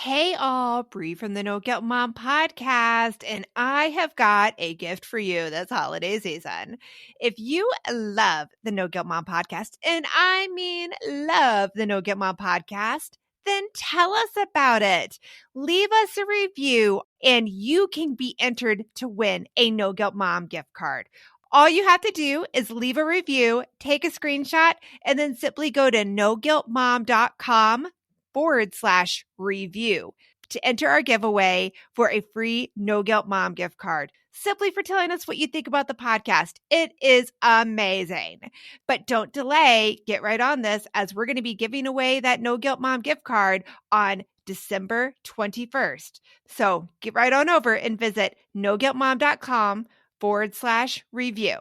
Hey all, Bree from the No Guilt Mom podcast, and I have got a gift for you this holiday season. If you love the No Guilt Mom podcast, and I mean love the No Guilt Mom podcast, then tell us about it. Leave us a review, and you can be entered to win a No Guilt Mom gift card. All you have to do is leave a review, take a screenshot, and then simply go to noguiltmom.com/review to enter our giveaway for a free No Guilt Mom gift card, simply for telling us what you think about the podcast. It is amazing. But don't delay. Get right on this, as we're going to be giving away that No Guilt Mom gift card on December 21st. So get right on over and visit noguiltmom.com/review.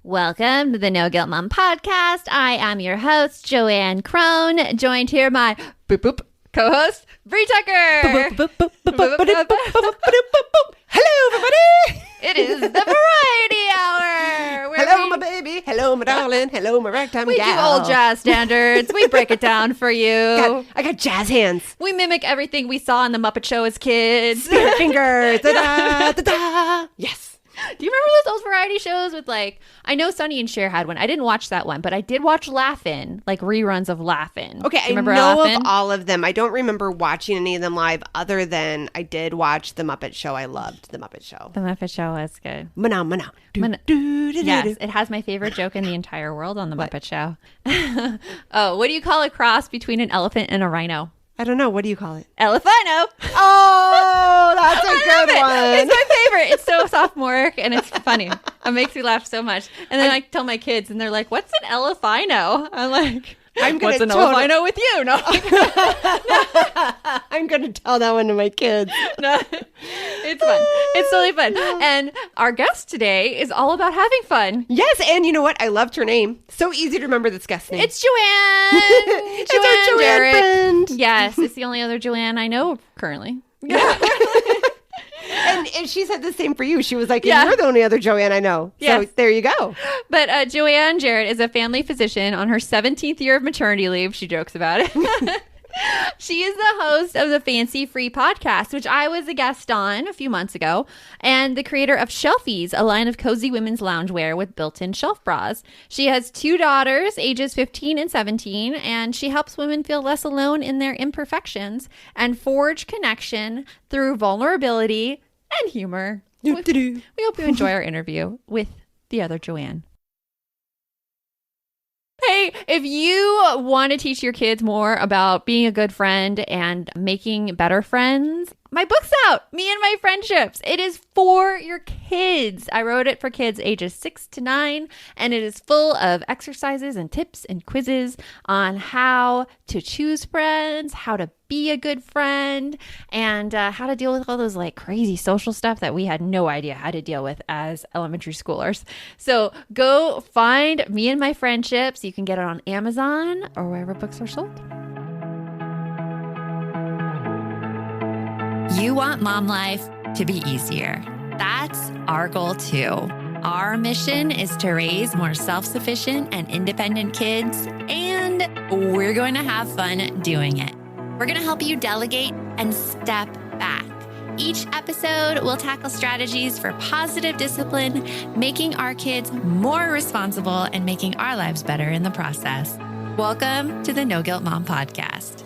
Welcome to the No Guilt Mom podcast. I am your host, Joanne Crone, joined here by co-host, Bree Tucker. Hello, everybody. It is the Variety Hour. Hello, my baby. Hello, my darling. Hello, my ragtime We gal. do old jazz standards. We break it down for you. I got jazz hands. We mimic everything we saw in the Muppet Show as kids. Spirit fingers. Da, da, da, da. Yes. Do you remember those old variety shows with, like, I know Sonny and Cher had one. I didn't watch that one, but I did watch Laugh-In, like reruns of Laugh-In. Okay, I know Laugh-In? of all of them. I don't remember watching any of them live, other than I did watch The Muppet Show. I loved The Muppet Show. The Muppet Show was good. Mana, mana. Yes, it has my favorite joke in the entire world on The Muppet Show. Oh, what do you call a cross between an elephant and a rhino? I don't know. What do you call it? Elephino. Oh, that's a good one. It's my favorite. It's so sophomoric and it's funny. It makes me laugh so much. And then I tell my kids and they're like, what's an elephino? I'm like, what's an elephino with you? No. I'm going to tell that one to my kids. No. It's fun. It's totally fun. And our guest today is all about having fun. Yes, and you know what? I loved her name. So easy to remember this guest's name. It's Joanne. It's our Joanne Jarrett. friend. Yes, it's the only other Joanne I know currently. Yeah. And she said the same for you. She was like, Yeah. you're the only other Joanne I know. Yes. So there you go. But Joanne Jarrett is a family physician on her 17th year of maternity leave. She jokes about it. She is the host of the Fancy Free podcast, which I was a guest on a few months ago, and the creator of Shelfies, a line of cozy women's loungewear with built-in shelf bras. She has 2 daughters, ages 15 and 17, and she helps women feel less alone in their imperfections and forge connection through vulnerability and humor. We hope you enjoy our interview with the other Joanne. Hey, if you want to teach your kids more about being a good friend and making better friends, my book's out, Me and My Friendships. It is for your kids. I wrote it for kids ages 6 to 9, and it is full of exercises and tips and quizzes on how to choose friends, how to be a good friend, and how to deal with all those like crazy social stuff that we had no idea how to deal with as elementary schoolers. So go find Me and My Friendships. You can get it on Amazon or wherever books are sold. You want mom life to be easier. That's our goal too. Our mission is to raise more self-sufficient and independent kids, and we're going to have fun doing it. We're going to help you delegate and step back. Each episode will tackle strategies for positive discipline, making our kids more responsible and making our lives better in the process. Welcome to the No Guilt Mom podcast.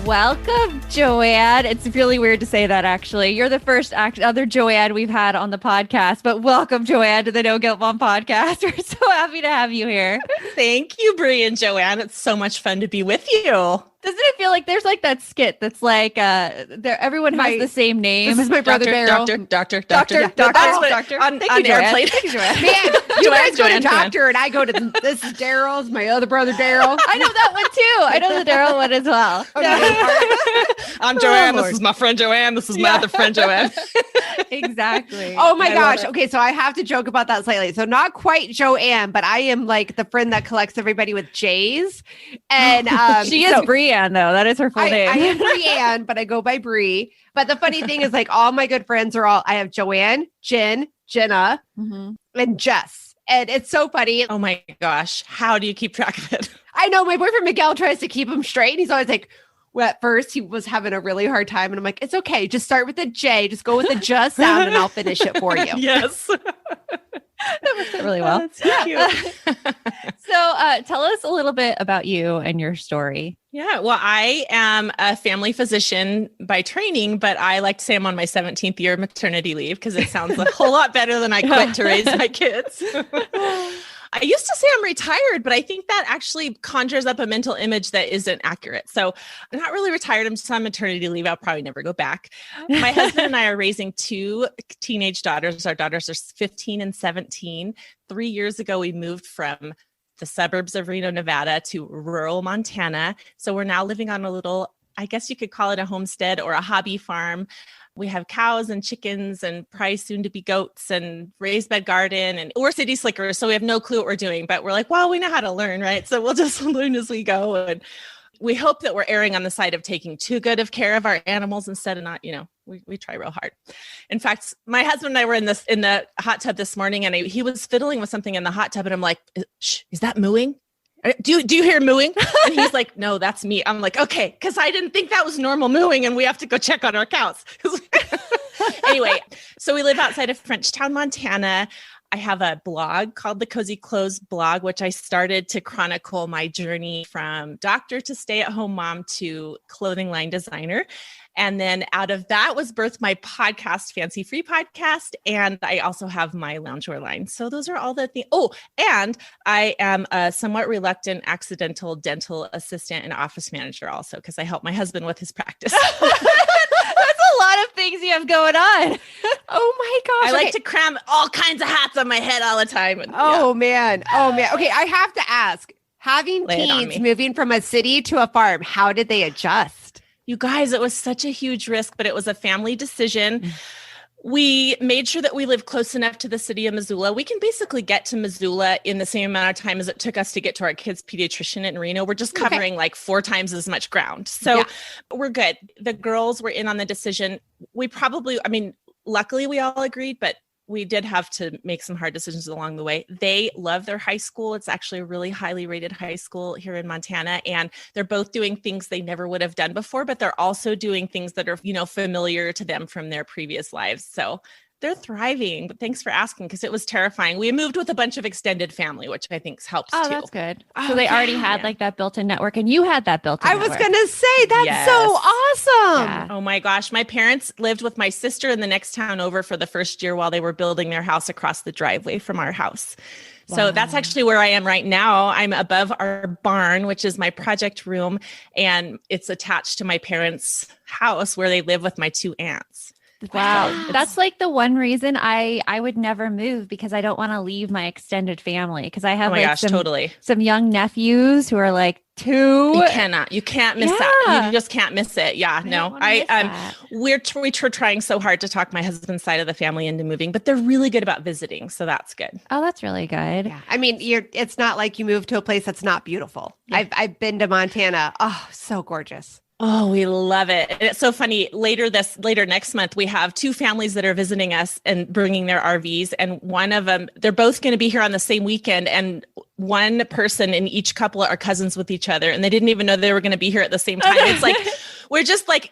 Welcome, Joanne. It's really weird to say that, actually. You're the first other Joanne we've had on the podcast, but welcome, Joanne, to the No Guilt Mom podcast. We're so happy to have you here. Thank you, Bree and Joanne. It's so much fun to be with you. Doesn't it feel like there's like that skit that's like everyone has the same name? This is my brother Daryl. Doctor. That's what- Doctor. Thank you, On Joanne. airplane. Thank you, Joanne. Man, you guys go to Joanne. doctor, and I go to this is Daryl's, my other brother Daryl. I know that one too. I know the Daryl one as well. I'm Joanne. This is my friend Joanne. This is my other friend Joanne. Exactly. Oh my I love gosh. it. Okay, so I have to joke about that slightly. So not quite Joanne, but I am like the friend that collects everybody with J's. And She is Brienne, though. That is her full name. I am Brienne, but I go by Bree. But the funny thing is, like, all my good friends are all, I have Joanne, Jen, Jenna, Mhm. and Jess. And it's so funny. Oh my gosh. How do you keep track of it? I know my boyfriend Miguel tries to keep him straight. And he's always like, well, at first he was having a really hard time. And I'm like, it's okay. Just start with the J. Just go with the just sound and I'll finish it for you. Yes. That works out really well. That's so cute. So tell us a little bit about you and your story. Yeah, well, I am a family physician by training, but I like to say I'm on my 17th year of maternity leave because it sounds a whole lot better than I quit to raise my kids. I used to say I'm retired, but I think that actually conjures up a mental image that isn't accurate. So I'm not really retired. I'm just on maternity leave. I'll probably never go back. My husband and I are raising 2 teenage daughters. Our daughters are 15 and 17. 3 years ago, we moved from the suburbs of Reno, Nevada to rural Montana. So we're now living on a little, I guess you could call it a homestead or a hobby farm. We have cows and chickens and probably soon to be goats and raised bed garden, and we're city slickers. So we have no clue what we're doing, but we're like, well, we know how to learn, right? So we'll just learn as we go. And we hope that we're erring on the side of taking too good of care of our animals instead of not, we try real hard. In fact, my husband and I were in the hot tub this morning, and he was fiddling with something in the hot tub, and I'm like, shh, is that mooing? Do you hear mooing? And he's like, no, that's me. I'm like, okay, because I didn't think that was normal mooing, and we have to go check on our cows. Anyway, so we live outside of Frenchtown, Montana. I have a blog called the Cozy Clothes blog, which I started to chronicle my journey from doctor to stay-at-home mom to clothing line designer. And then out of that was birthed my podcast, Fancy Free Podcast. And I also have my loungewear line. So those are all the things. Oh, and I am a somewhat reluctant accidental dental assistant and office manager also, because I help my husband with his practice. That's a lot of things you have going on. Oh my gosh. I like to cram all kinds of hats on my head all the time. And, man. Okay, I have to ask, having teens moving from a city to a farm, how did they adjust? You guys, it was such a huge risk, but it was a family decision. We made sure that we lived close enough to the city of Missoula. We can basically get to Missoula in the same amount of time as it took us to get to our kids' pediatrician in Reno. We're just covering like 4 times as much ground. So we're good. The girls were in on the decision. Luckily we all agreed, but we did have to make some hard decisions along the way. They love their high school. It's actually a really highly rated high school here in Montana. And they're both doing things they never would have done before, but they're also doing things that are, familiar to them from their previous lives. So they're thriving. But thanks for asking, because it was terrifying. We moved with a bunch of extended family, which I think helps too. Oh, that's good. So they already had like that built-in network, and you had that built-in network. I was going to say, that's so awesome. Yeah. Oh my gosh. My parents lived with my sister in the next town over for the first year while they were building their house across the driveway from our house. So that's actually where I am right now. I'm above our barn, which is my project room, and it's attached to my parents' house where they live with my 2 aunts. Wow. That's like the one reason I would never move, because I don't want to leave my extended family, because I have some young nephews who are like 2. You can't miss that. You just can't miss it. Yeah, no, we're trying so hard to talk my husband's side of the family into moving, but they're really good about visiting. So that's good. Oh, that's really good. Yeah. I mean, it's not like you move to a place that's not beautiful. Yeah. I've been to Montana. Oh, so gorgeous. Oh, we love it. And it's so funny. Later next month, we have 2 families that are visiting us and bringing their RVs. And one of them, they're both going to be here on the same weekend. And one person in each couple are cousins with each other. And they didn't even know they were going to be here at the same time. It's like,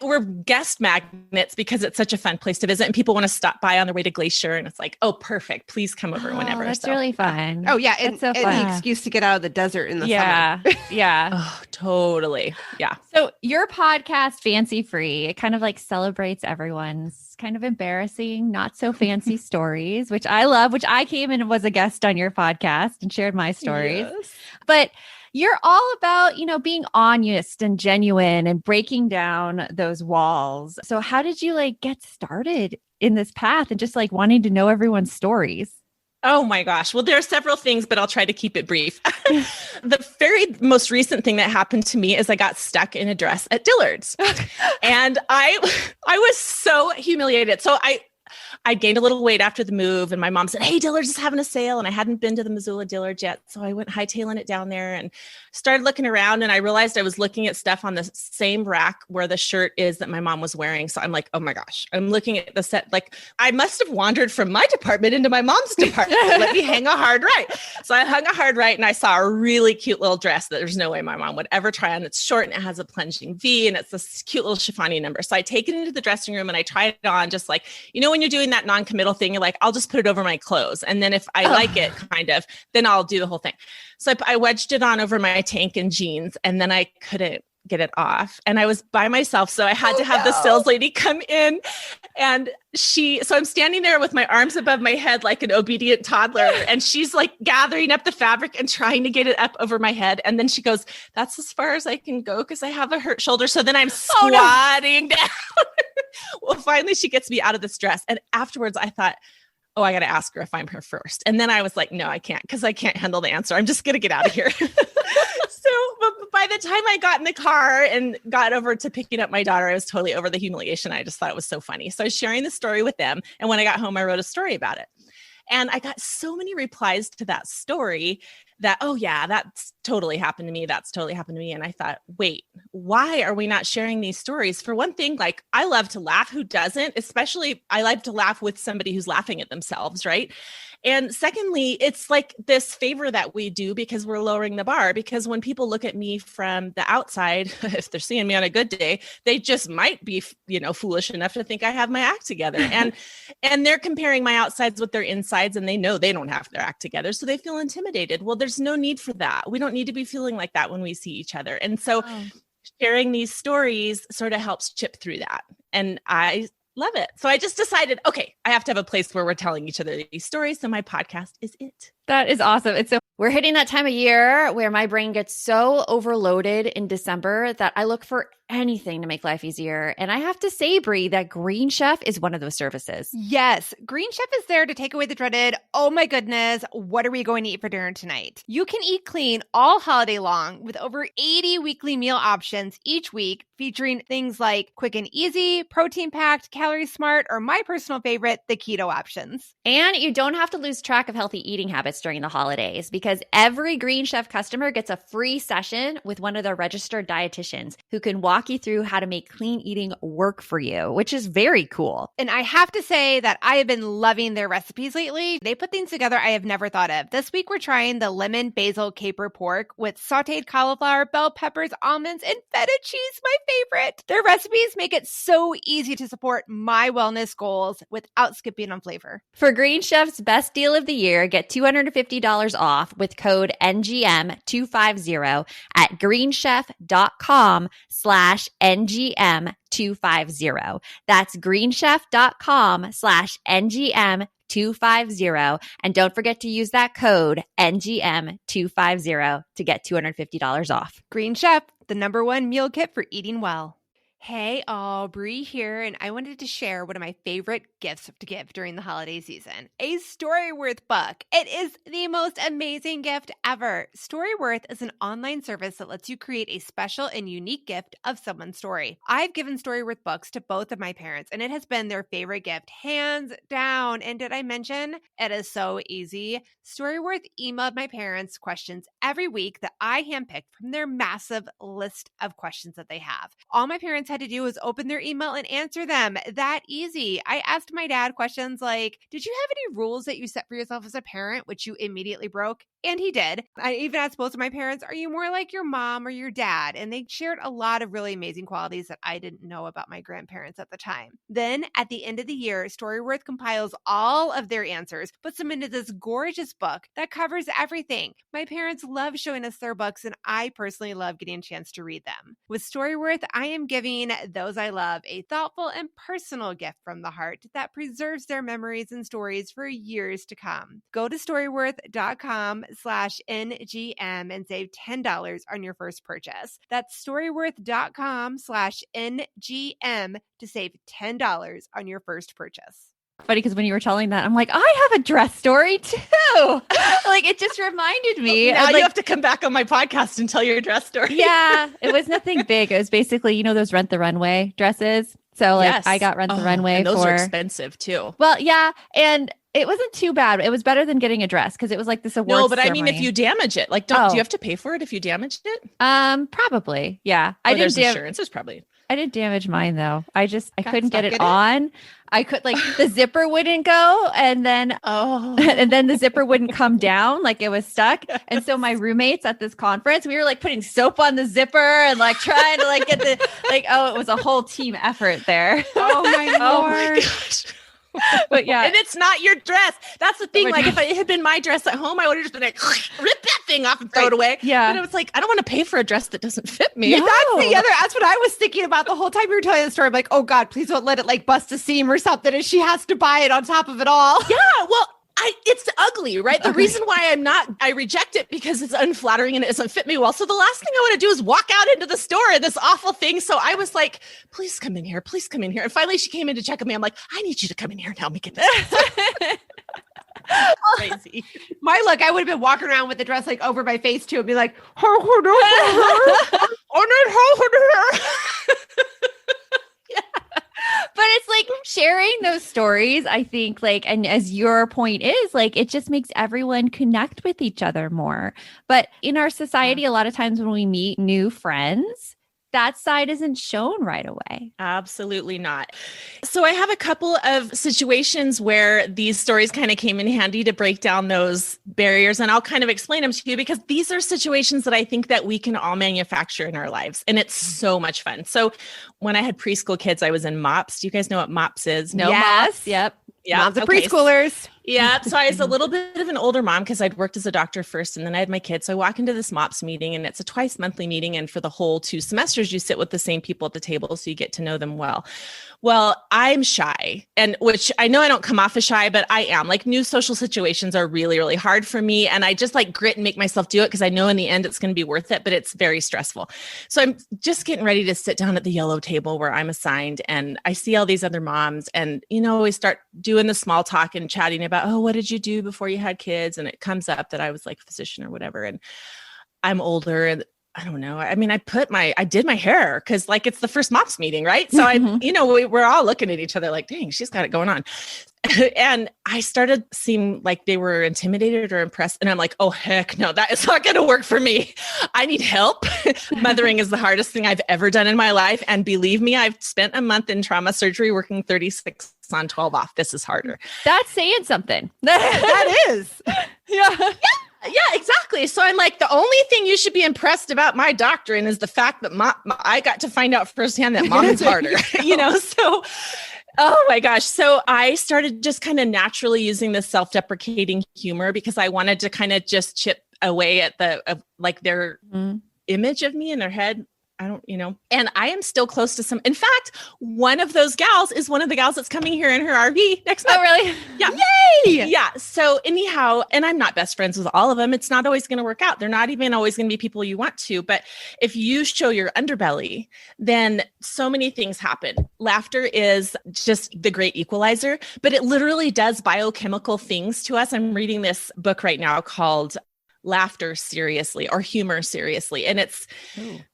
we're guest magnets because it's such a fun place to visit. And people want to stop by on their way to Glacier. And it's like, oh, perfect. Please come over whenever. That's really fun. Oh, yeah. And the excuse to get out of the desert in the summer. Yeah. Oh, totally. Yeah. So your podcast, Fancy Free, it kind of like celebrates everyone's kind of embarrassing, not so fancy stories, which I love, which I came in and was a guest on your podcast and shared my stories. Yes. But you're all about, being honest and genuine and breaking down those walls. So how did you get started in this path and just wanting to know everyone's stories? Oh my gosh. Well, there are several things, but I'll try to keep it brief. The very most recent thing that happened to me is I got stuck in a dress at Dillard's. And I was so humiliated. So I gained a little weight after the move, and my mom said, "Hey, Dillard's is having a sale." And I hadn't been to the Missoula Dillard's yet. So I went hightailing it down there and started looking around, and I realized I was looking at stuff on the same rack where the shirt is that my mom was wearing. So I'm like, oh my gosh, I'm looking at the set. Like, I must have wandered from my department into my mom's department. Let me hang a hard right. So I hung a hard right, and I saw a really cute little dress that there's no way my mom would ever try on. It's short and it has a plunging V, and it's this cute little chiffony number. So I take it into the dressing room and I try it on, just like, when you're doing that non-committal thing, you're like, I'll just put it over my clothes. And then if I like it, kind of, then I'll do the whole thing. So I wedged it on over my tank and jeans, and then I couldn't get it off. And I was by myself. So I had to have the sales lady come in, and so I'm standing there with my arms above my head like an obedient toddler. And she's like gathering up the fabric and trying to get it up over my head. And then she goes, "That's as far as I can go because I have a hurt shoulder." So then I'm squatting down. Well, finally she gets me out of this dress. And afterwards I thought, oh, I got to ask her if I'm her first. And then I was like, no, I can't, because I can't handle the answer. I'm just going to get out of here. So but by the time I got in the car and got over to picking up my daughter, I was totally over the humiliation. I just thought it was so funny. So I was sharing the story with them. And when I got home, I wrote a story about it. And I got so many replies to that story that, oh yeah, that's totally happened to me. That's totally happened to me. And I thought, wait, why are we not sharing these stories? For one thing, like, I love to laugh. Who doesn't? Especially I like to laugh with somebody who's laughing at themselves, right? And secondly, it's like this favor that we do because we're lowering the bar. Because when people look at me from the outside, if they're seeing me on a good day, they just might be, foolish enough to think I have my act together. And they're comparing my outsides with their insides, and they know they don't have their act together. So they feel intimidated. Well, there's no need for that. We don't need to be feeling like that when we see each other. And so sharing these stories sort of helps chip through that. And I love it. So I just decided, okay, I have to have a place where we're telling each other these stories. So my podcast is it. That is awesome. We're hitting that time of year where my brain gets so overloaded in December that I look for anything to make life easier. And I have to say, Brie, that Green Chef is one of those services. Yes, Green Chef is there to take away the dreaded, oh my goodness, what are we going to eat for dinner tonight? You can eat clean all holiday long with over 80 weekly meal options each week, featuring things like quick and easy, protein-packed, calorie-smart, or my personal favorite, the keto options. And you don't have to lose track of healthy eating habits during the holidays, because every Green Chef customer gets a free session with one of their registered dietitians who can walk you through how to make clean eating work for you, which is very cool. And I have to say that I have been loving their recipes lately. They put things together I have never thought of. This week, we're trying the lemon basil caper pork with sauteed cauliflower, bell peppers, almonds, and feta cheese, my favorite. Their recipes make it so easy to support my wellness goals without skipping on flavor. For Green Chef's best deal of the year, get $250 off with code NGM250 at greenchef.com/NGM250. That's greenchef.com/NGM250. And don't forget to use that code NGM250 to get $250 off. Green Chef, the #1 meal kit for eating well. Hey, Brie here, and I wanted to share one of my favorite gifts to give during the holiday season, a Storyworth book. It is the most amazing gift ever. Storyworth is an online service that lets you create a special and unique gift of someone's story. I've given Storyworth books to both of my parents, and it has been their favorite gift, hands down. And did I mention it is so easy? Storyworth emailed my parents questions every week that I handpicked from their massive list of questions that they have. All my parents had to do was open their email and answer them. That easy. I asked my dad questions like, did you have any rules that you set for yourself as a parent, which you immediately broke? And he did. I even asked both of my parents, are you more like your mom or your dad? And they shared a lot of really amazing qualities that I didn't know about my grandparents at the time. Then at the end of the year, Storyworth compiles all of their answers, puts them into this gorgeous book that covers everything. My parents love showing us their books, and I personally love getting a chance to read them. With Storyworth, I am giving those I love a thoughtful and personal gift from the heart that preserves their memories and stories for years to come. Go to storyworth.com/NGM and save $10 on your first purchase. That's storyworth.com/NGM to save $10 on your first purchase. Funny, because when you were telling that, I'm like, I have a dress story too. Like, it just reminded me. Now you have to come back on my podcast and tell your dress story. Yeah, it was nothing big. It was basically, those Rent the Runway dresses. So like Yes. I got Rent the Runway and those for are expensive too. Well, yeah, and it wasn't too bad. It was better than getting a dress because it was like this awards No, but I mean, if ceremony. you damage it, like, do you have to pay for it if you damaged it? Probably. Yeah. There's insurance. There's probably. I didn't damage mine though. I couldn't get it stuck in it? on. I could like the zipper wouldn't go and then and then the zipper wouldn't come down, like it was stuck. And so my roommates at this conference, we were like putting soap on the zipper and like trying to like get the like, it was a whole team effort there. Oh my lord. Oh my gosh. But yeah. And it's not your dress. That's the thing. Like if it had been my dress at home, I would have just been like, rip that thing off and throw it away. Yeah. But it was like, I don't want to pay for a dress that doesn't fit me. No. That's what I was thinking about the whole time you were telling the story. I'm like, oh God, please don't let it like bust a seam or something. And she has to buy it on top of it all. Yeah. Well, it's ugly, right? The reason why I reject it because it's unflattering and it doesn't fit me well. So the last thing I want to do is walk out into the store and this awful thing. So I was like, please come in here. Please come in here. And finally she came in to check on me. I'm like, I need you to come in here and help me get this. Crazy. My look, I would have been walking around with the dress like over my face too and be like, But it's like sharing those stories, I think, like, and as your point is, like, it just makes everyone connect with each other more. But in our society, a lot of times when we meet new friends, that side isn't shown right away. Absolutely not. So I have a couple of situations where these stories kind of came in handy to break down those barriers. And I'll kind of explain them to you because these are situations that I think that we can all manufacture in our lives. And it's so much fun. So when I had preschool kids, I was in MOPS. Do you guys know what MOPS is? No Yes. MOPS? Yep. Yeah. Moms of Okay. preschoolers. Yeah. So I was a little bit of an older mom because I'd worked as a doctor first and then I had my kids. So I walk into this MOPS meeting and it's a twice monthly meeting. And for the whole 2 semesters, you sit with the same people at the table. So you get to know them well. Well, I'm shy, and which I know I don't come off as shy, but I am. Like new social situations are really, really hard for me. And I just like grit and make myself do it because I know in the end it's going to be worth it, but it's very stressful. So I'm just getting ready to sit down at the yellow table where I'm assigned and I see all these other moms and, we start doing the small talk and chatting about, oh, what did you do before you had kids? And it comes up that I was like a physician or whatever. And I'm older and I don't know. I mean, I did my hair because like it's the first MOPS meeting, right? So we're all looking at each other like, dang, she's got it going on. And I started seeing like they were intimidated or impressed. And I'm like, oh, heck no, that is not going to work for me. I need help. Mothering is the hardest thing I've ever done in my life. And believe me, I've spent a month in trauma surgery working 36 on 12 off. This is harder. That's saying something. That is. Yeah. Yeah, exactly. So I'm like, the only thing you should be impressed about my doctrine is the fact that I got to find out firsthand that mom is harder, so, oh my gosh. So I started just kind of naturally using this self-deprecating humor because I wanted to kind of just chip away at their image of me in their head. I don't, and I am still close to some. In fact, one of those gals is one of the gals that's coming here in her RV next month. Oh, really? Yeah. Yay! Yeah. So anyhow, and I'm not best friends with all of them. It's not always going to work out. They're not even always going to be people you want to. But if you show your underbelly, then so many things happen. Laughter is just the great equalizer, but it literally does biochemical things to us. I'm reading this book right now called Laughter Seriously or Humor Seriously. And it's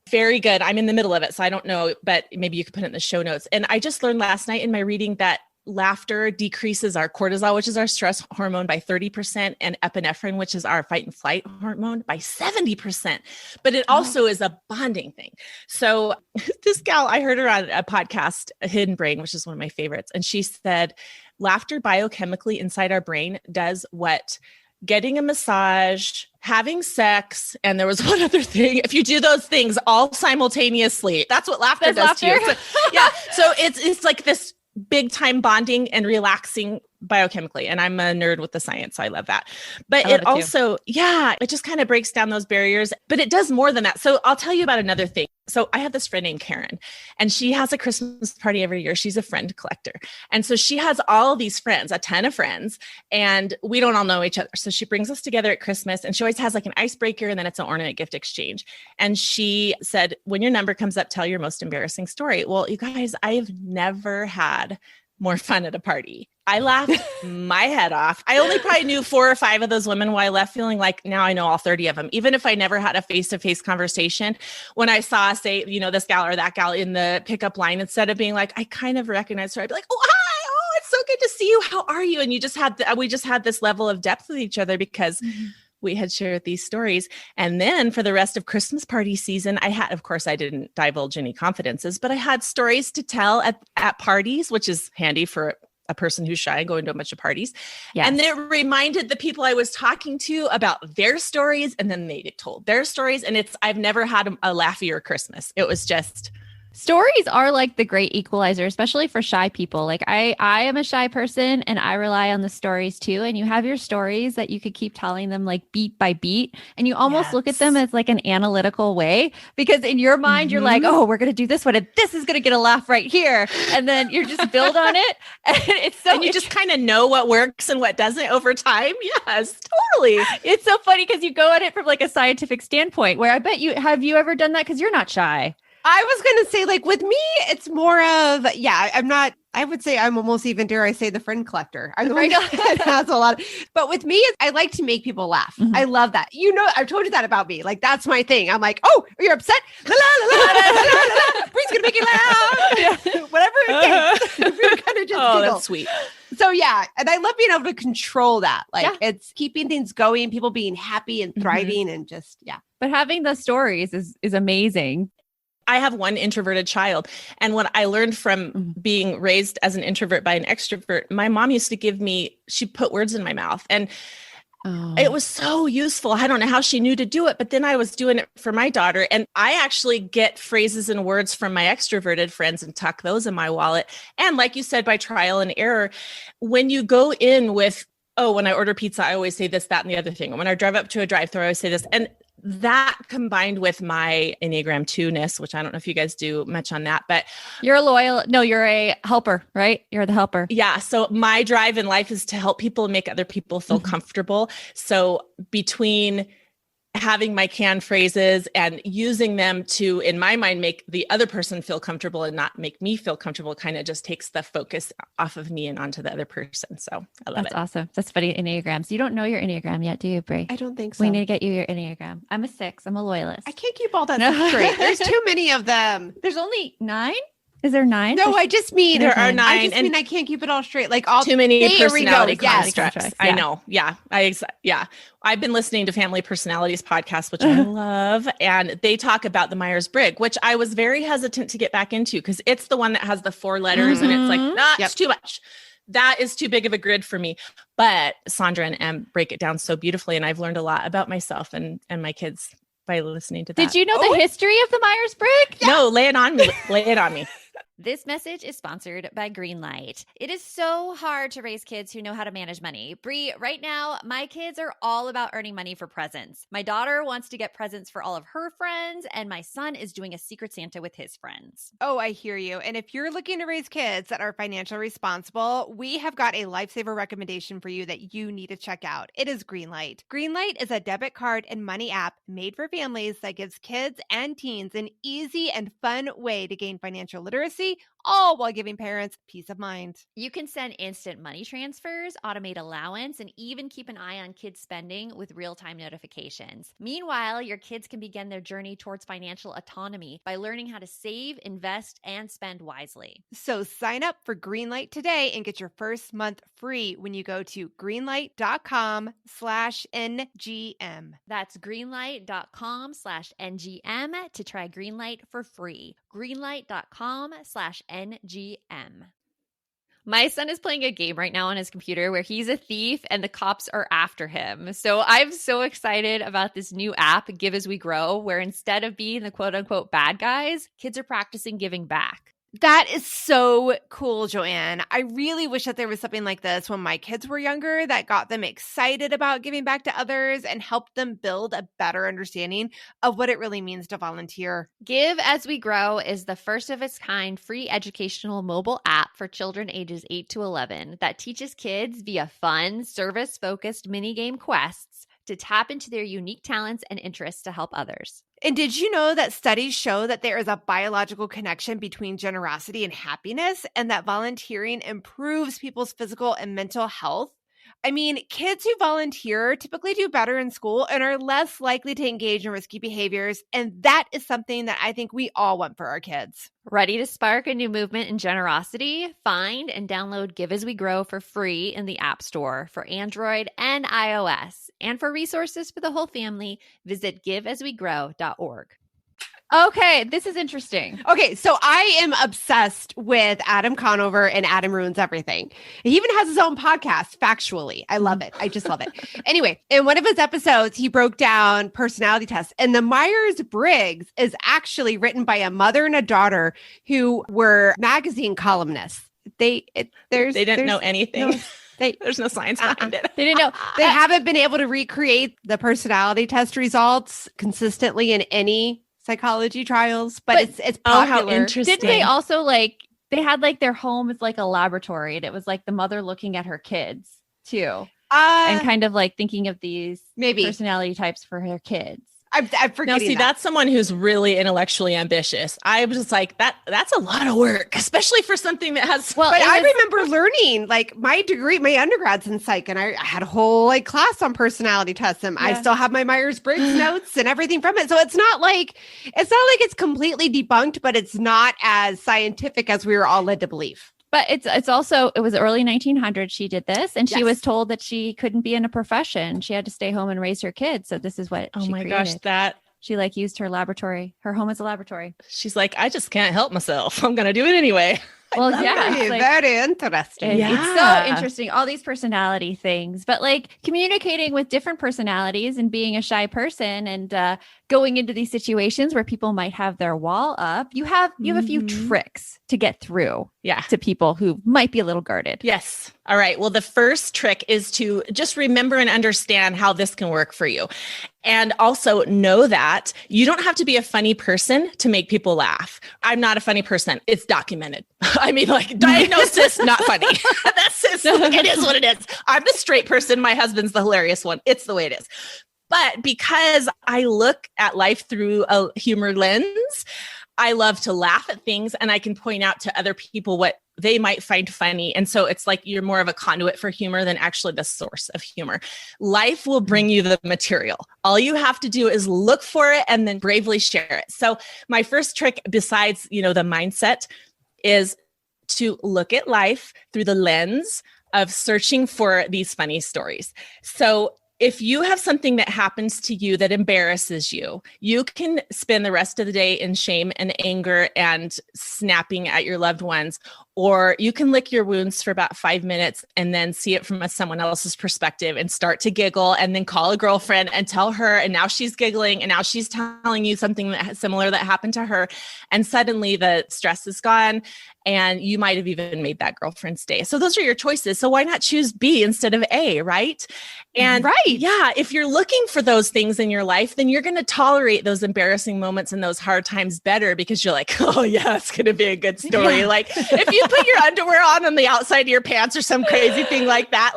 very good. I'm in the middle of it, so I don't know, but maybe you could put it in the show notes. And I just learned last night in my reading that laughter decreases our cortisol, which is our stress hormone, by 30%, and epinephrine, which is our fight and flight hormone, by 70%. But it also is a bonding thing. So this gal, I heard her on a podcast, Hidden Brain, which is one of my favorites. And she said, laughter biochemically inside our brain does what getting a massage, having sex, and there was one other thing. If you do those things all simultaneously, that's what laughter does to you. So, yeah. So it's like this big time bonding and relaxing biochemically. And I'm a nerd with the science, so I love that. But it also, it just kind of breaks down those barriers, but it does more than that. So I'll tell you about another thing. So I have this friend named Karen, and she has a Christmas party every year. She's a friend collector. And so she has all these friends, a ton of friends, and we don't all know each other. So she brings us together at Christmas, and she always has like an icebreaker, and then it's an ornament gift exchange. And she said, when your number comes up, tell your most embarrassing story. Well, you guys, I've never had more fun at a party. I laughed my head off. I only probably knew 4 or 5 of those women while I left feeling like now I know all 30 of them. Even if I never had a face-to-face conversation, when I saw, say, this gal or that gal in the pickup line, instead of being like, I kind of recognized her, I'd be like, oh, hi, oh, it's so good to see you. How are you? And we just had this level of depth with each other because we had shared these stories. And then for the rest of Christmas party season, of course, I didn't divulge any confidences, but I had stories to tell at parties, which is handy for a person who's shy and going to a bunch of parties. Yes. And it reminded the people I was talking to about their stories, and then they told their stories. And I've never had a laughier Christmas. It was just... Stories are like the great equalizer, especially for shy people. Like I am a shy person and I rely on the stories too. And you have your stories that you could keep telling them like beat by beat. And you almost look at them as like an analytical way, because in your mind, you're like, oh, we're going to do this one. And this is going to get a laugh right here. And then you just build on it. And you just kind of know what works and what doesn't over time. Yes, totally. It's so funny because you go at it from like a scientific standpoint, where I bet have you ever done that? Because you're not shy. I was going to say, like, with me, it's more of, I'm not, I would say I'm almost even, dare I say, the friend collector. I'm the one that has a lot. But with me, I like to make people laugh. Mm-hmm. I love that. I've told you that about me. Like, that's my thing. I'm like, oh, you're upset? La, la, la, la, la, la, la. Bree's going to make you laugh. Whatever it takes. We're going to just giggle. That's sweet. So, yeah. And I love being able to control that. Like, it's keeping things going, people being happy and thriving and just, But having the stories is amazing. I have one introverted child. And what I learned from being raised as an introvert by an extrovert, my mom used to she put words in my mouth. And it was so useful. I don't know how she knew to do it, but then I was doing it for my daughter. And I actually get phrases and words from my extroverted friends and tuck those in my wallet. And like you said, by trial and error, when you go in with, when I order pizza, I always say this, that, and the other thing. When I drive up to a drive-thru, I always say this. And that combined with my Enneagram 2-ness, which I don't know if you guys do much on that, but you're a helper, right? You're the helper. Yeah. So my drive in life is to help people and make other people feel comfortable. So between having my canned phrases and using them to, in my mind, make the other person feel comfortable and not make me feel comfortable, kind of just takes the focus off of me and onto the other person. So I love it. That's awesome. That's funny. Enneagrams. You don't know your Enneagram yet, do you, Brie? I don't think so. We need to get you your Enneagram. I'm a 6. I'm a loyalist. I can't keep all that straight. There's too many of them. There's only 9? Is there 9? No, I just mean there are 9. I just mean I can't keep it all straight. Like all too many personality constructs. Yes. I know. Yeah. I've been listening to Family Personalities podcast, which I love. And they talk about the Myers-Briggs, which I was very hesitant to get back into because it's the one that has the 4 letters and it's like, it's too much. That is too big of a grid for me. But Sandra and Em break it down so beautifully. And I've learned a lot about myself and my kids by listening to that. Did you know the history of the Myers-Briggs? Yeah. No, lay it on me. Lay it on me. This message is sponsored by Greenlight. It is so hard to raise kids who know how to manage money. Bree, right now, my kids are all about earning money for presents. My daughter wants to get presents for all of her friends, and my son is doing a Secret Santa with his friends. Oh, I hear you. And if you're looking to raise kids that are financially responsible, we have got a lifesaver recommendation for you that you need to check out. It is Greenlight. Greenlight is a debit card and money app made for families that gives kids and teens an easy and fun way to gain financial literacy, all while giving parents peace of mind. You can send instant money transfers, automate allowance, and even keep an eye on kids' spending with real-time notifications. Meanwhile, your kids can begin their journey towards financial autonomy by learning how to save, invest, and spend wisely. So sign up for Greenlight today and get your first month free when you go to greenlight.com/NGM. That's greenlight.com/NGM to try Greenlight for free. Greenlight.com/NGM. My son is playing a game right now on his computer where he's a thief and the cops are after him. So I'm so excited about this new app, Give As We Grow, where instead of being the quote unquote bad guys, kids are practicing giving back. That is so cool, Joanne. I really wish that there was something like this when my kids were younger that got them excited about giving back to others and helped them build a better understanding of what it really means to volunteer. Give As We Grow is the first of its kind free educational mobile app for children ages 8 to 11 that teaches kids via fun, service-focused minigame quests to tap into their unique talents and interests to help others. And did you know that studies show that there is a biological connection between generosity and happiness, and that volunteering improves people's physical and mental health? I mean, kids who volunteer typically do better in school and are less likely to engage in risky behaviors. And that is something that I think we all want for our kids. Ready to spark a new movement in generosity? Find and download Give As We Grow for free in the App Store for Android and iOS. And for resources for the whole family, visit giveaswegrow.org. Okay, this is interesting. Okay, so I am obsessed with Adam Conover and Adam Ruins Everything. He even has his own podcast, Factually. I love it. I just love it. Anyway, in one of his episodes, he broke down personality tests, and the Myers-Briggs is actually written by a mother and a daughter who were magazine columnists. They didn't know anything. No, there's no science behind it. They didn't know. They haven't been able to recreate the personality test results consistently in any psychology trials, but it's popular. How interesting. Didn't they also they had their home is like a laboratory, and it was like the mother looking at her kids too, and kind of thinking of these maybe personality types for her kids. I'm forgetting. Now, see, that's someone who's really intellectually ambitious. I was just like, that's a lot of work, especially for something that has. Well, but I remember learning my degree, my undergrad's in psych, and I had a whole class on personality tests. And I still have my Myers-Briggs notes and everything from it. So it's not like it's completely debunked, but it's not as scientific as we were all led to believe. But it's also, it was early 1900s she did this, and she was told that she couldn't be in a profession. She had to stay home and raise her kids. So this is what she created. She used her laboratory, her home as a laboratory. She's like, I just can't help myself. I'm going to do it anyway. Well, yeah. Very interesting. It's so interesting. All these personality things, but communicating with different personalities and being a shy person and going into these situations where people might have their wall up, you have a few tricks to get through to people who might be a little guarded. Yes. All right. Well, the first trick is to just remember and understand how this can work for you. And also know that you don't have to be a funny person to make people laugh. I'm not a funny person. It's documented. I mean, diagnosis, not funny. That's just, it is what it is. I'm the straight person. My husband's the hilarious one. It's the way it is. But because I look at life through a humor lens, I love to laugh at things, and I can point out to other people what they might find funny. And so it's like you're more of a conduit for humor than actually the source of humor. Life will bring you the material. All you have to do is look for it and then bravely share it. So my first trick, besides, the mindset, is to look at life through the lens of searching for these funny stories. So if you have something that happens to you that embarrasses you, you can spend the rest of the day in shame and anger and snapping at your loved ones, or you can lick your wounds for about 5 minutes and then see it from someone else's perspective and start to giggle, and then call a girlfriend and tell her, and now she's giggling, and now she's telling you something similar that happened to her. And suddenly the stress is gone, and you might have even made that girlfriend's day. So those are your choices. So why not choose B instead of A, right? And if you're looking for those things in your life, then you're going to tolerate those embarrassing moments and those hard times better, because you're like, oh yeah, it's going to be a good story. If you put your underwear on the outside of your pants or some crazy thing like that,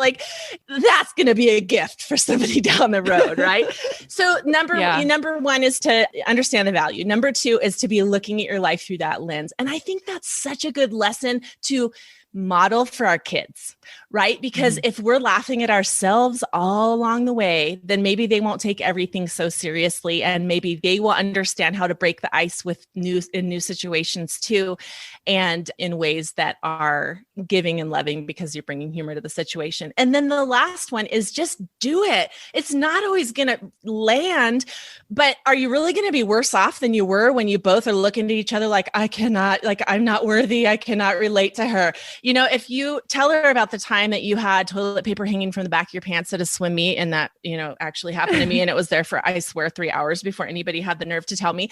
that's going to be a gift for somebody down the road, right? So number one is to understand the value. Number two is to be looking at your life through that lens. And I think that's such a good lesson to model for our kids, right? Because if we're laughing at ourselves all along the way, then maybe they won't take everything so seriously, and maybe they will understand how to break the ice with new situations too, and in ways that are giving and loving, because you're bringing humor to the situation. And then the last one is just do it. It's not always going to land, but are you really going to be worse off than you were when you both are looking at each other like, I'm not worthy. I cannot relate to her. If you tell her about the time that you had toilet paper hanging from the back of your pants at a swim meet, and that, actually happened to me, and it was there for, I swear, 3 hours before anybody had the nerve to tell me.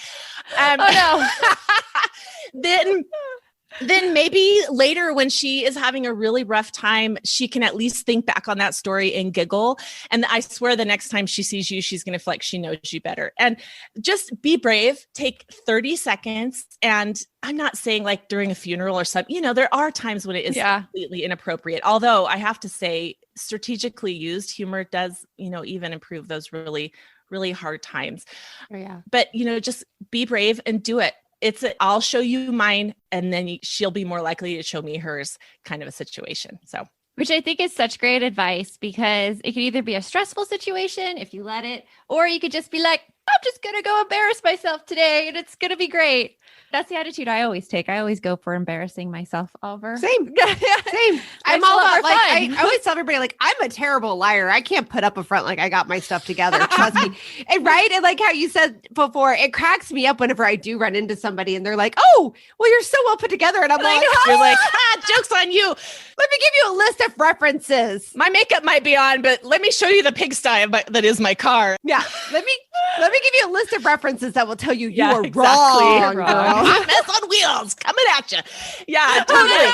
Then maybe later, when she is having a really rough time, she can at least think back on that story and giggle. And I swear the next time she sees you, she's going to feel like she knows you better. And just be brave. Take 30 seconds. And I'm not saying during a funeral or something, there are times when it is completely inappropriate. Although I have to say, strategically used, humor does, even improve those really, really hard times. Oh, yeah. But, just be brave and do it. I'll show you mine, and then she'll be more likely to show me hers kind of a situation. So, which I think is such great advice, because it could either be a stressful situation if you let it, or you could just be like, I'm just going to go embarrass myself today and it's going to be great. That's the attitude I always take. I always go for embarrassing myself over. Same. I'm all about I always tell everybody, like, I'm a terrible liar. I can't put up a front like I got my stuff together. Trust me. And right. And like how you said before, it cracks me up whenever I do run into somebody and they're like, oh, well, you're so well put together. And I'm like, you're like, joke's on you. Let me give you a list of references. My makeup might be on, but let me show you the pigsty that is my car. Yeah. Let me give you a list of references that will tell you you are exactly. wrong, girl. Hot mess on wheels coming at you. Yeah, totally.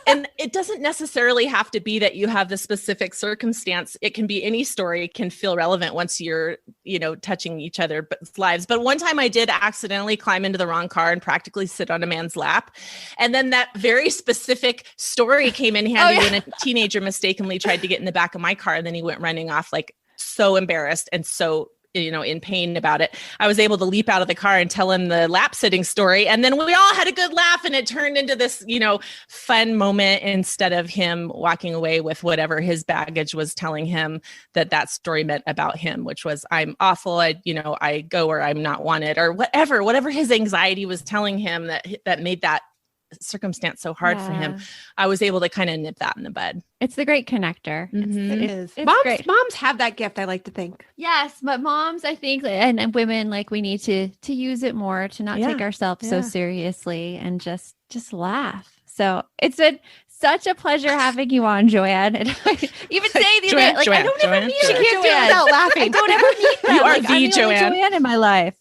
And it doesn't necessarily have to be that you have the specific circumstance. It can be any story can feel relevant once you're, touching each other's lives. But one time I did accidentally climb into the wrong car and practically sit on a man's lap. And then that very specific story came in handy when a teenager mistakenly tried to get in the back of my car. And then he went running off, like, so embarrassed and so in pain about it. I was able to leap out of the car and tell him the lap sitting story. And then we all had a good laugh, and it turned into this, fun moment, instead of him walking away with whatever his baggage was telling him that story meant about him, which was, I'm awful. I go where I'm not wanted, or whatever his anxiety was telling him that made that circumstance so hard for him. I was able to kind of nip that in the bud. It's the great connector. It is. It's great. Moms have that gift, I like to think. Yes, but moms, I think, and women, like, we need to use it more, to not take ourselves so seriously and just laugh. So it's been such a pleasure having you on, Joanne. And even saying the other day, like, I don't ever meet She can't do it without laughing. I don't ever meet them. You are like, the I'm Joanne. Joanne in my life.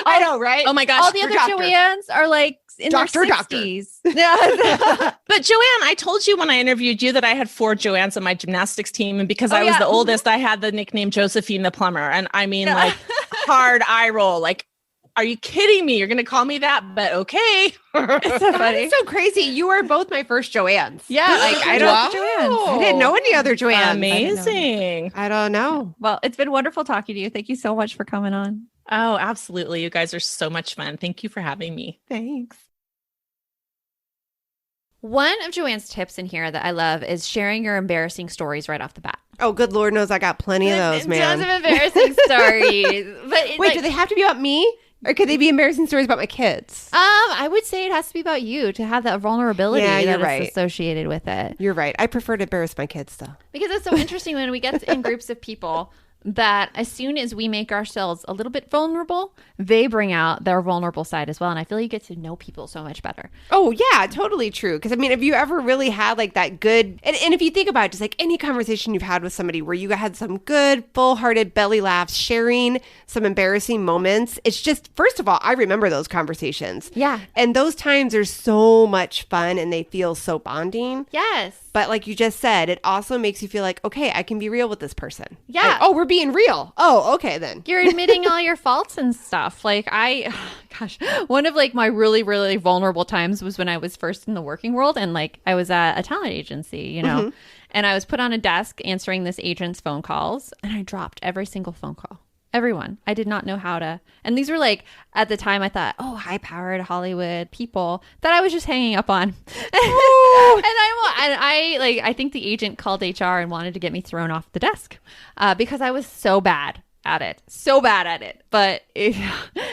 I know, right? Oh my gosh. All the other Joannes are like in their 60s. But Joanne, I told you when I interviewed you that I had 4 Joannes on my gymnastics team. And because I was the oldest, I had the nickname Josephine the Plumber. And I mean, like, hard eye roll. Like, are you kidding me? You're going to call me that? But okay. It's so funny. It's so crazy. You are both my first Joannes. Yeah. Like, I didn't know any other Joannes. Amazing. I don't know. Well, it's been wonderful talking to you. Thank you so much for coming on. Oh, absolutely. You guys are so much fun. Thank you for having me. Thanks. One of Joanne's tips in here that I love is sharing your embarrassing stories right off the bat. Oh, good Lord knows I got plenty of those, man. Tons of embarrassing stories. But wait, do they have to be about me? Or could they be embarrassing stories about my kids? I would say it has to be about you, to have that vulnerability that is associated with it. You're right. I prefer to embarrass my kids, though. Because it's so interesting when we get in groups of people that as soon as we make ourselves a little bit vulnerable, they bring out their vulnerable side as well. And I feel you get to know people so much better. Oh, yeah, totally true. Because, I mean, have you ever really had like that good, and if you think about it, just like any conversation you've had with somebody where you had some good, full-hearted belly laughs, sharing some embarrassing moments, it's just, first of all, I remember those conversations. Yeah. And those times are so much fun and they feel so bonding. Yes. But like you just said, it also makes you feel like, okay, I can be real with this person. Yeah. Like, oh, we're being real. Oh, okay then. You're admitting all your faults and stuff. Like one of like my really, really vulnerable times was when I was first in the working world, and like I was at a talent agency, and I was put on a desk answering this agent's phone calls, and I dropped every single phone call. Everyone. I did not know how to. And these were like, at the time I thought, high-powered Hollywood people that I was just hanging up on. I think the agent called HR and wanted to get me thrown off the desk because I was so bad at it. But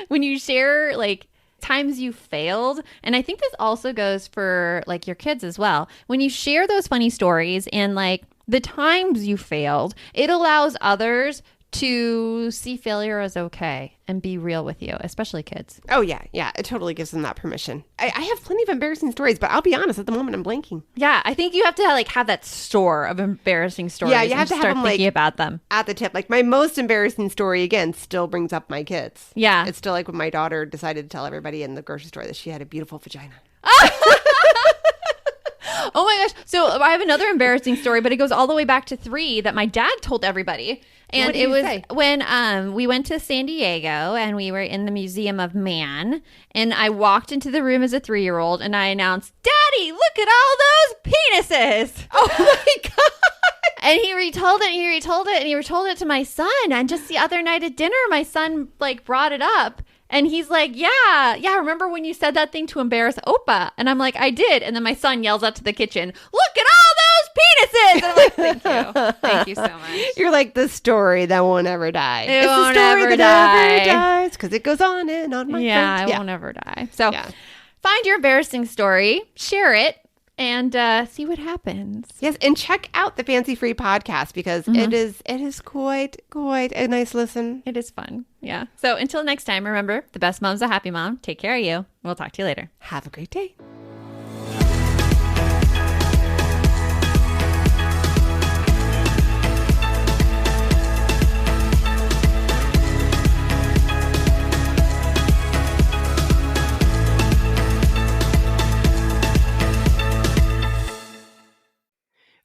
when you share like times you failed, and I think this also goes for like your kids as well, when you share those funny stories and like the times you failed, it allows others to see failure as okay and be real with you, especially kids. Oh, yeah. Yeah. It totally gives them that permission. I have plenty of embarrassing stories, but I'll be honest, at the moment, I'm blanking. Yeah. I think you have to like have that store of embarrassing stories. Yeah, you have to start have them thinking like about them at the tip. Like my most embarrassing story, again, still brings up my kids. Yeah. It's still like when my daughter decided to tell everybody in the grocery store that she had a beautiful vagina. Oh my gosh. So I have another embarrassing story, but it goes all the way back to 3 that my dad told everybody. And it was when we went to San Diego and we were in the Museum of Man, and I walked into the room as a 3-year-old and I announced, "Daddy, look at all those penises." Oh my God. And he retold it to my son. And just the other night at dinner, my son like brought it up. And he's like, yeah, remember when you said that thing to embarrass Opa? And I'm like, I did. And then my son yells out to the kitchen, look at all those penises. And I'm like, thank you. Thank you so much. You're like the story that won't ever die. It won't the story ever that die. never dies because it goes on and on, my friend. It won't ever die. So find your embarrassing story, share it, and see what happens. Yes, and check out the Fancy Free podcast because it is quite a nice listen. It is fun. Yeah. So until next time, remember, the best mom's a happy mom. Take care of you. We'll talk to you later. Have a great day.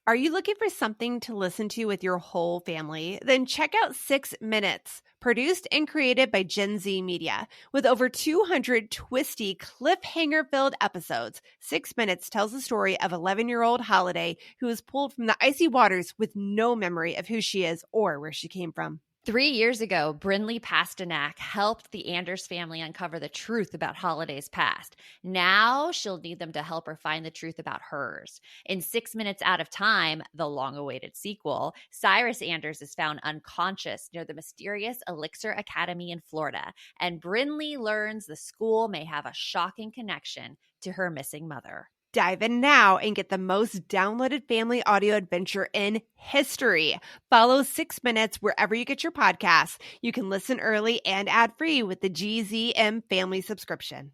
Are you looking for something to listen to with your whole family? Then check out 6 Minutes, produced and created by Gen Z Media. With over 200 twisty, cliffhanger-filled episodes, 6 Minutes tells the story of 11-year-old Holiday who was pulled from the icy waters with no memory of who she is or where she came from. 3 years ago, Brinley Pasternak helped the Anders family uncover the truth about Holiday's past. Now she'll need them to help her find the truth about hers. In 6 Minutes Out of Time, the long-awaited sequel, Cyrus Anders is found unconscious near the mysterious Elixir Academy in Florida, and Brinley learns the school may have a shocking connection to her missing mother. Dive in now and get the most downloaded family audio adventure in history. Follow 6 Minutes wherever you get your podcasts. You can listen early and ad-free with the GZM family subscription.